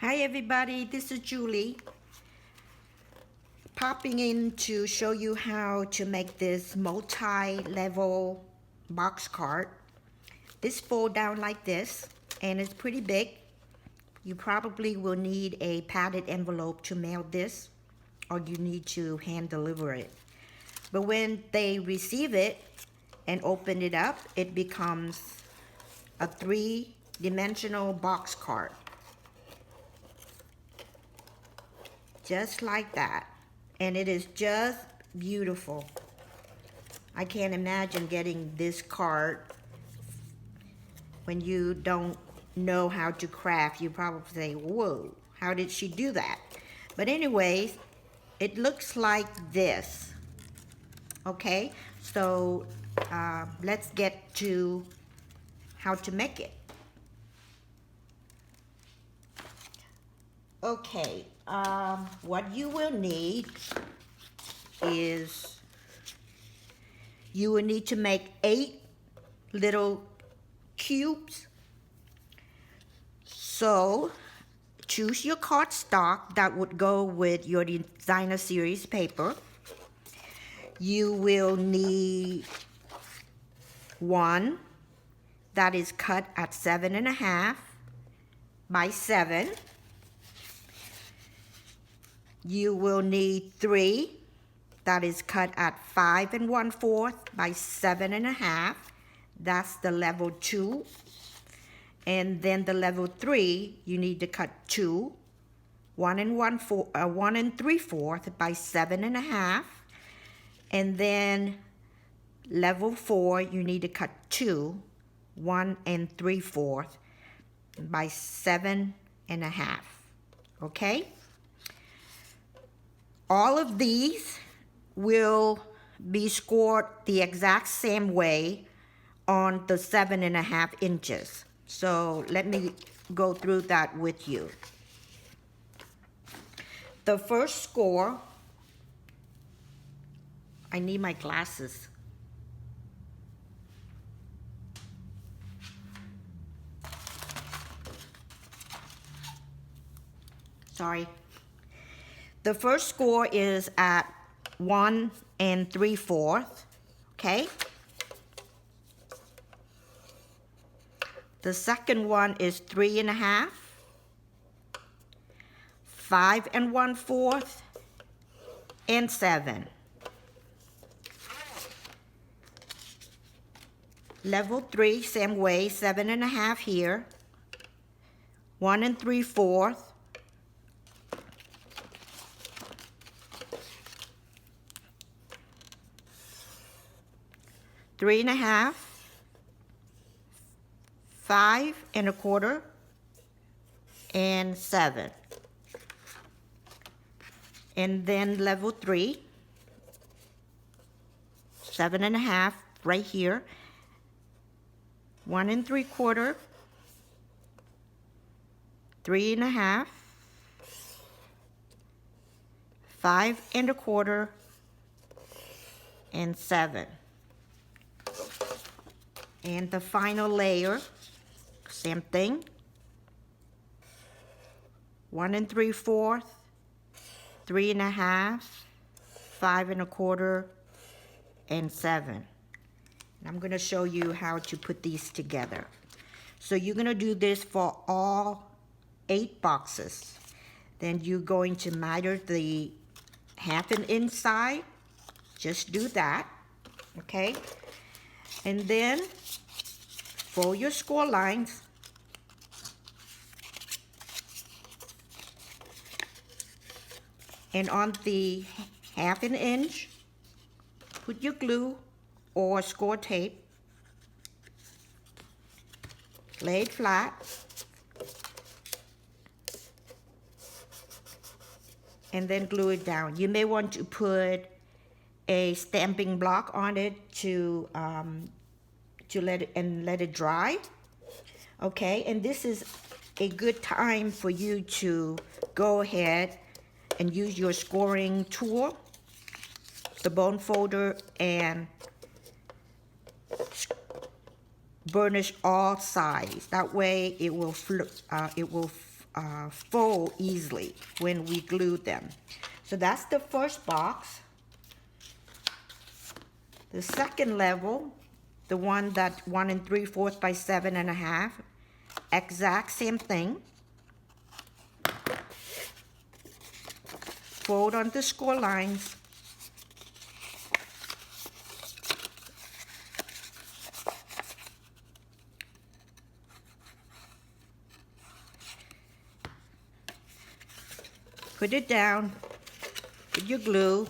Hi everybody, this is Julie, popping in to show you how to make this multi-level box card. This folds down like this and it's pretty big. You probably will need a padded envelope to mail this, or you need to hand deliver it. But when they receive it and open it up, it becomes a three-dimensional box card. Just like that. And it is just beautiful. I can't imagine getting this card when you don't know how to craft. You probably say, whoa, how did she do that? But anyways, it looks like this. Okay, so let's get to how to make it. Okay, what you will need is you will need to make 8 little cubes. So choose your cardstock that would go with your designer series paper. You will need one that is cut at 7.5 by 7. You will need 3 that is cut at 5 1/4 by 7.5. That's the level 2. And then the level 3, you need to cut 2, 1 3/4 by 7.5. And then level 4, you need to cut 2, 1 3/4 by 7.5. Okay? All of these will be scored the exact same way on the 7.5 inches. So let me go through that with you. The first score, I need my glasses. Sorry. The first score is at 1 3/4, okay? The second one is 3.5, 5 1/4, and 7. Level 3, same way, 7.5 here, 1 3/4, 3.5, 5 1/4, and 7. And then level 3, 7.5 right here, 1 3/4, 3.5, 5 1/4, and 7. And the final layer, same thing, 1 3/4, 3.5, 5 1/4, and 7. And I'm going to show you how to put these together. So you're going to do this for all 8 boxes. Then you're going to miter the 1/2 inside. Just do that, okay? And then fold your score lines. And on the 1/2 inch, put your glue or score tape. Lay it flat. And then glue it down. You may want to put a stamping block on it to let it dry. Okay, and this is a good time for you to go ahead and use your scoring tool, the bone folder, and burnish all sides. That way it will fold easily when we glue them. So that's the first box. The second level, the one that 1 3/4 by 7.5, exact same thing. Fold on the score lines. Put it down with your glue,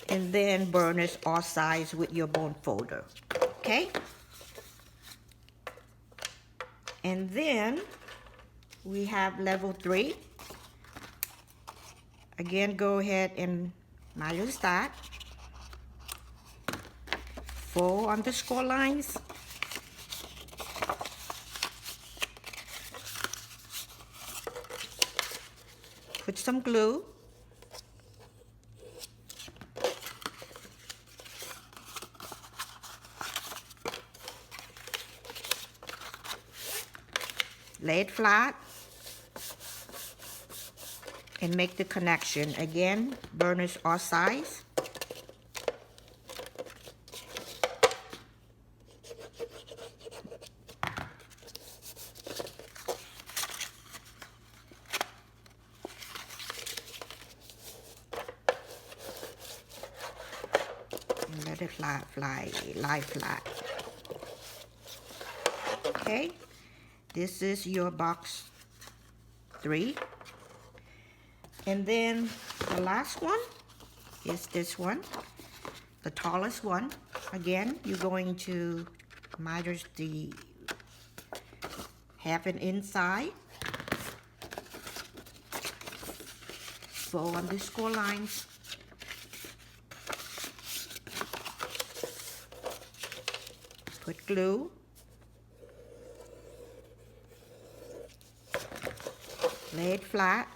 and then burnish all sides with your bone folder, okay? And then we have level 3. Again, go ahead and minus that. Fold on the score lines. Put some glue. Lay it flat and make the connection. Again, burnish all sides. And let it lie flat. Okay, this is your box 3. And then the last one is this one, the tallest one. Again, you're going to minus the half an inside. Fold on the score lines. Put glue. Lay it flat.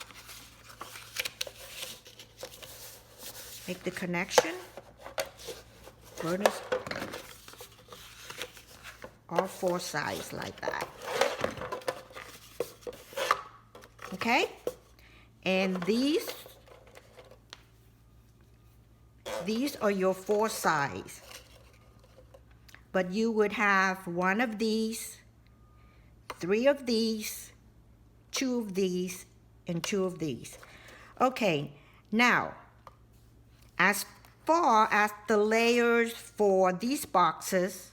Make the connection. Burnish all 4 sides like that. Okay? And these are your 4 sides. But you would have 1 of these, 3 of these, 2 of these, and 2 of these. Okay, now, as far as the layers for these boxes,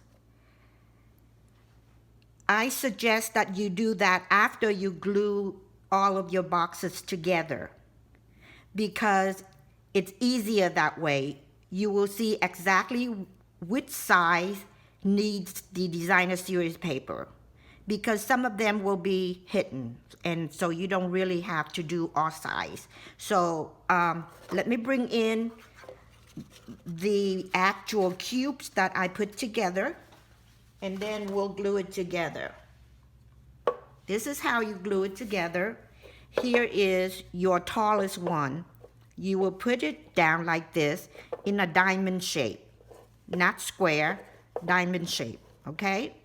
I suggest that you do that after you glue all of your boxes together, because it's easier that way. You will see exactly which size needs the designer series paper, because some of them will be hidden, and so you don't really have to do all size. So let me bring in the actual cubes that I put together, and then we'll glue it together. This is how you glue it together. Here is your tallest one. You will put it down like this in a diamond shape, not square, diamond shape, okay?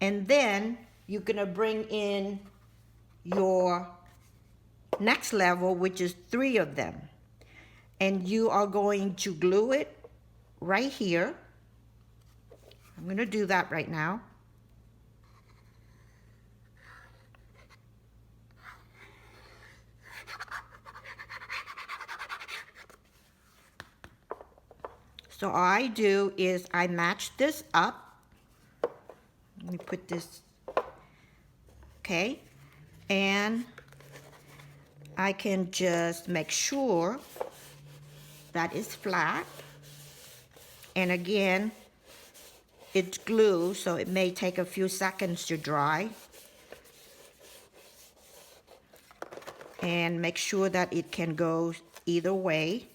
And then you're gonna bring in your next level, which is 3 of them. And you are going to glue it right here. I'm gonna do that right now. So all I do is I match this up. Let me put this, okay? And I can just make sure that it's flat. And again, it's glue, so it may take a few seconds to dry. And make sure that it can go either way.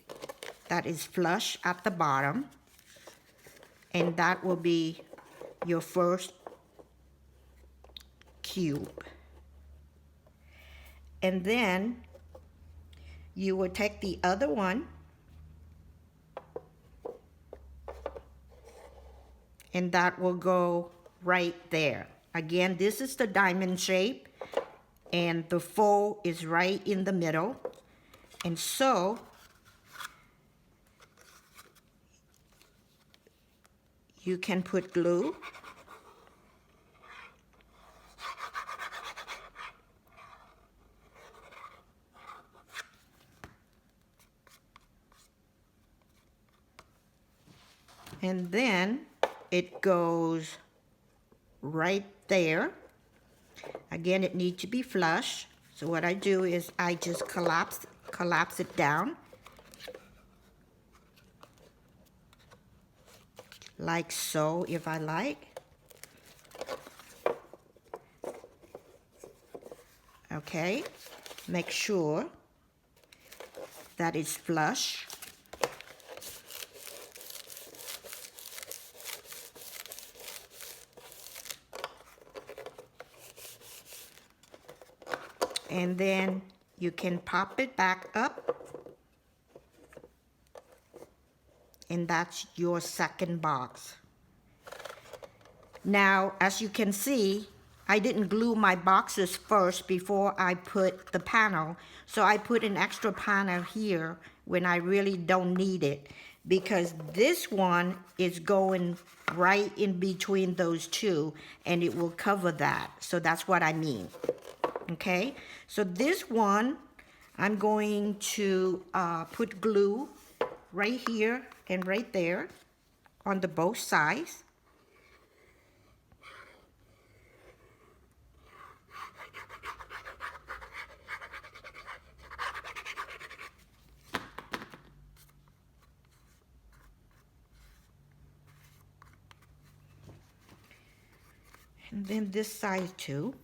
That is flush at the bottom. And that will be your first cube. And then you will take the other one and that will go right there. Again, this is the diamond shape, and the fold is right in the middle. And so you can put glue. And then it goes right there. Again, it needs to be flush. So what I do is I just collapse it down. Like so, if I like. Okay, make sure that it's flush. And then you can pop it back up. And that's your second box. Now, as you can see, I didn't glue my boxes first before I put the panel. So I put an extra panel here when I really don't need it, because this one is going right in between those two and it will cover that. So that's what I mean. Okay, so this one, I'm going to put glue right here and right there on the both sides. And then this side too.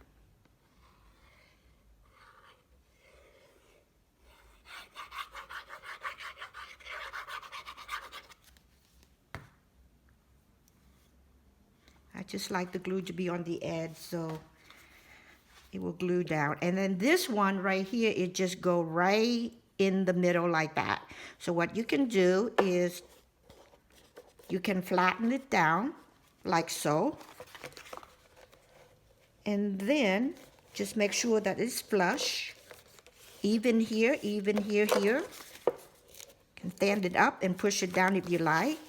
I just like the glue to be on the edge so it will glue down. And then this one right here, it just go right in the middle like that. So what you can do is you can flatten it down like so. And then just make sure that it's flush. Even here, here. You can stand it up and push it down if you like.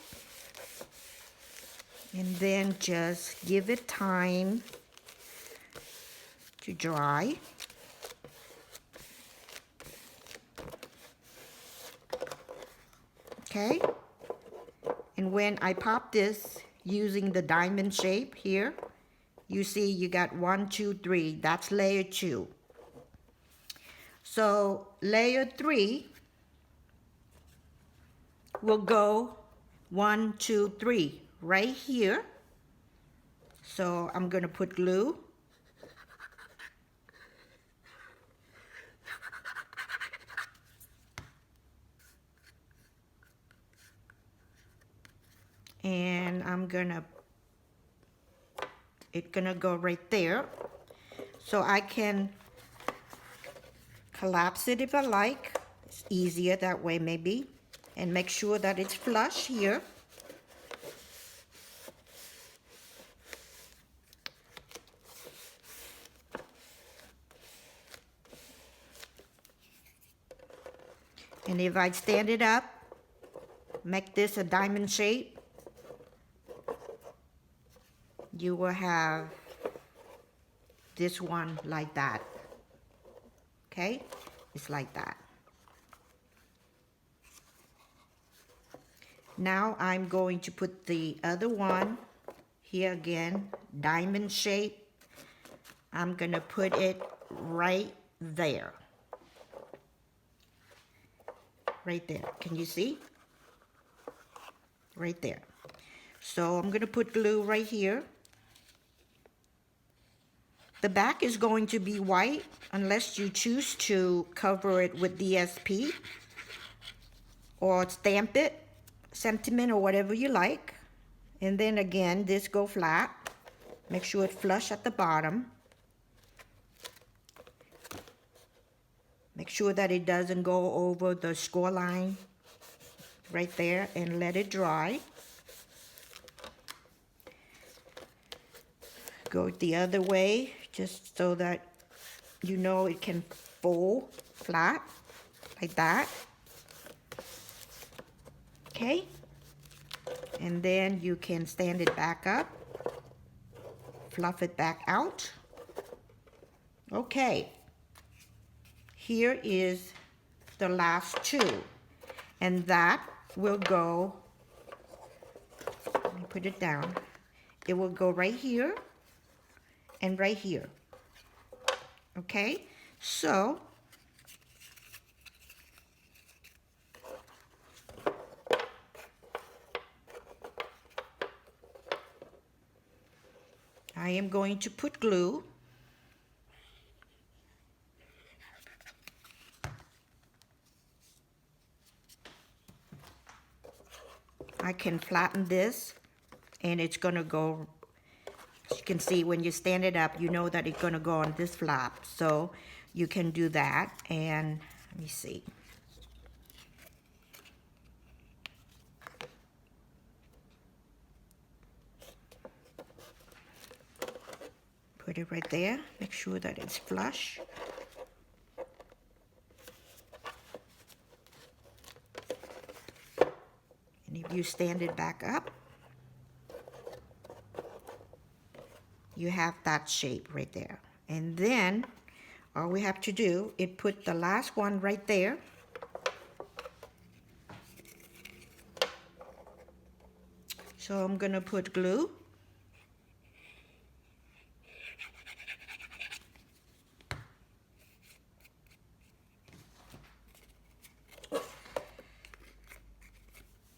And then just give it time to dry. Okay? And when I pop this using the diamond shape here, you see you got 1, 2, 3. That's layer 2. So layer 3 will go 1, 2, 3 right here. So I'm going to put glue. And it's gonna go right there. So I can collapse it if I like. It's easier that way maybe. And make sure that it's flush here. And if I stand it up, make this a diamond shape, you will have this one like that. Okay? It's like that. Now I'm going to put the other one here again, diamond shape. I'm gonna put it right there. Right there. Can you see? Right there. So I'm gonna put glue right here. The back is going to be white unless you choose to cover it with DSP or stamp it, sentiment or whatever you like. And then again, this go flat. Make sure it's flush at the bottom. Make sure that it doesn't go over the score line right there, and let it dry. Go the other way, just so that you know it can fold flat, like that. Okay? And then you can stand it back up, fluff it back out. Okay. Here is the last two. And that will go, let me put it down. It will go right here and right here. Okay? So, I am going to put glue. I can flatten this and it's gonna go, as you can see when you stand it up, you know that it's gonna go on this flap. So you can do that, and let me see. Put it right there, make sure that it's flush. And if you stand it back up, you have that shape right there. And then all we have to do is put the last one right there. So I'm gonna put glue.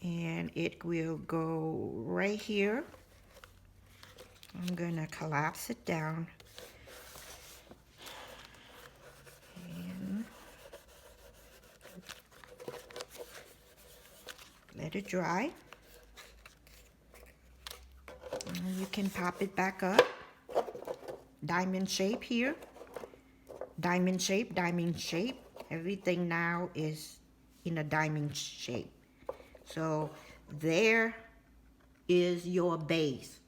And it will go right here. I'm gonna collapse it down. And let it dry. And you can pop it back up. Diamond shape here. Diamond shape, diamond shape. Everything now is in a diamond shape. So there is your base.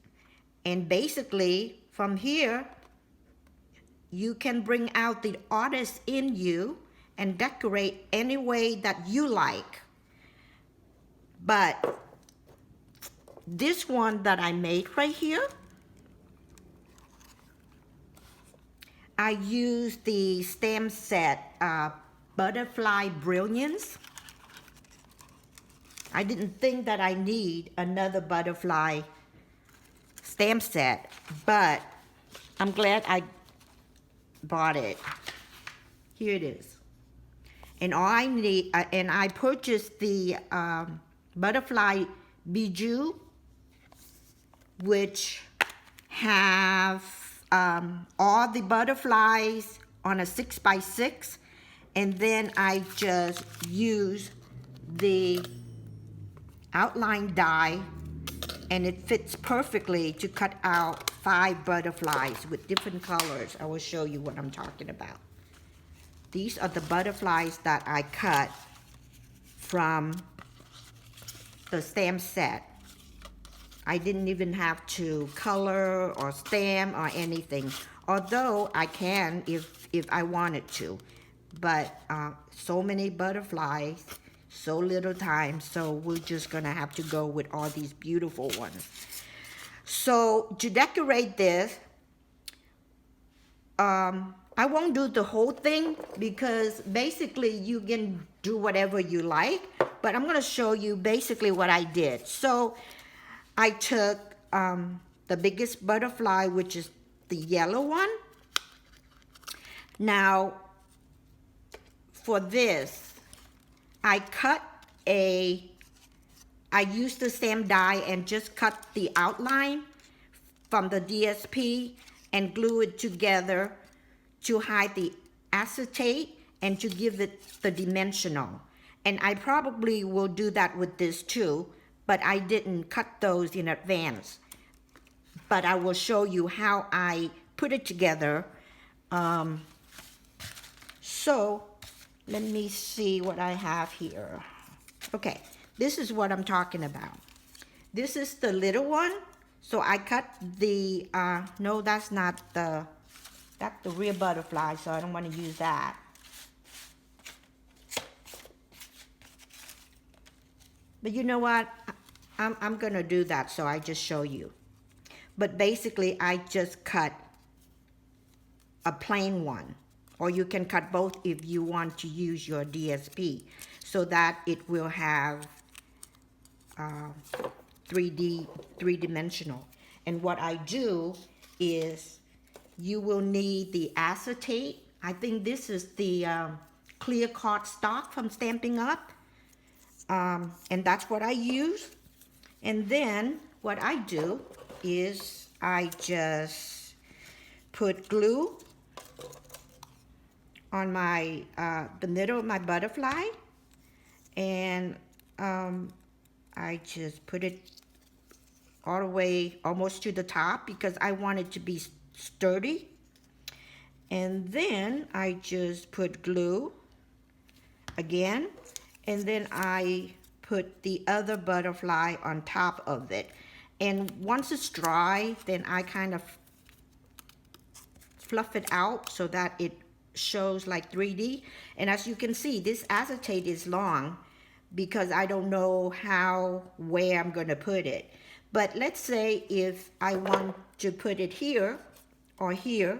And basically from here, you can bring out the artist in you and decorate any way that you like. But this one that I made right here, I used the stamp set Butterfly Brilliance. I didn't think that I need another butterfly stamp set, but I'm glad I bought it. Here it is. And all I need, and I purchased the butterfly bijou, which have all the butterflies on a 6x6, and then I just use the outline die, and it fits perfectly to cut out 5 butterflies with different colors. I will show you what I'm talking about. These are the butterflies that I cut from the stamp set. I didn't even have to color or stamp or anything, although I can if I wanted to. But so many butterflies, so little time, so we're just gonna have to go with all these beautiful ones. So to decorate this, I won't do the whole thing because basically you can do whatever you like, but I'm gonna show you basically what I did. So I took the biggest butterfly, which is the yellow one. Now for this, I used the stamp die and just cut the outline from the DSP and glue it together to hide the acetate and to give it the dimensional. And I probably will do that with this too, but I didn't cut those in advance. But I will show you how I put it together. So let me see what I have here. Okay, this is what I'm talking about. This is the little one. So I cut the, no, that's not the, that's the real butterfly, so I don't want to use that. But you know what? I'm going to do that, so I just show you. But basically, I just cut a plain one. Or you can cut both if you want to use your DSP, so that it will have 3D, 3-dimensional. And what I do is you will need the acetate. I think this is the clear cardstock from Stampin' Up. And that's what I use. And then what I do is I just put glue on my the middle of my butterfly, and I just put it all the way almost to the top because I want it to be sturdy. And then I just put glue again, and then I put the other butterfly on top of it. And once it's dry, then I kind of fluff it out so that it shows like 3D. And as you can see, this acetate is long because I don't know where I'm going to put it. But let's say if I want to put it here or here,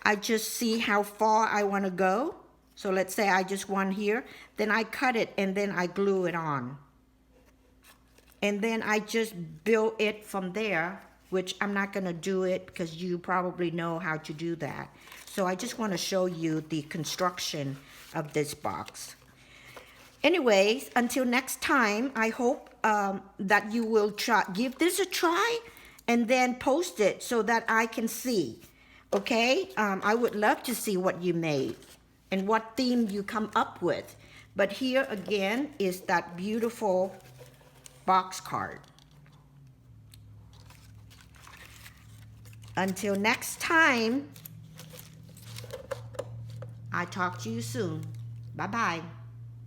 I just see how far I want to go. So let's say I just want here, then I cut it and then I glue it on. And then I just build it from there, which I'm not going to do it because you probably know how to do that. So I just want to show you the construction of this box. Anyways, until next time, I hope that you will give this a try and then post it so that I can see. Okay? I would love to see what you made and what theme you come up with. But here again is that beautiful box card. Until next time, I talk to you soon. Bye-bye.